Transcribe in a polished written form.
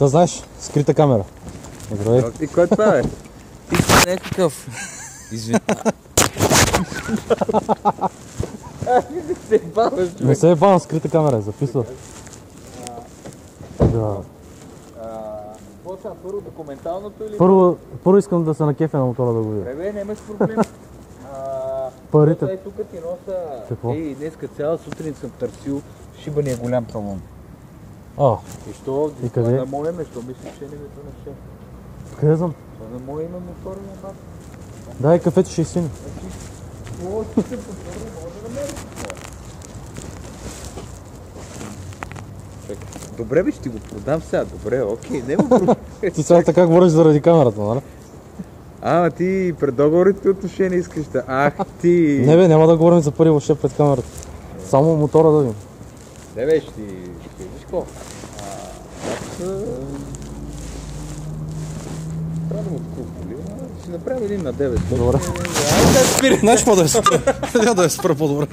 Та знаеш, скрита камера. Здравей. И кой това е? Ти си някакъв... Извини. Не се е бавам, скрита камера, записва. Да. Първо документалното или... Първо искам да се накефя на мотора да го видя. Бе, нямаш проблем. Парите. Ей, тук ти носа... Какво? Ей, днеска цяла сутрин съм търсил шибания голям талон. И що? И къде? На мое име, що мислиш, че не ми донесе? Къде съм? Това на мое име мотора на бак. Дай кафето ще изсини. Може да се повторя, може да намериш. Добре бе, ще ти го продам сега. Добре, окей, не го продам. Ти сега така говориш заради камерата, нали? Ама ти пред договорите отношения искаш да... Ах ти! Не бе, няма да говорим за пари въобще пред камерата. Само мотора да видим. Не бе, ще видиш какво? Трябва да му откупа, ще направим един на 9. Добре. Айде да спирай! Знаеш какво да е спра? Да е спра по-добре.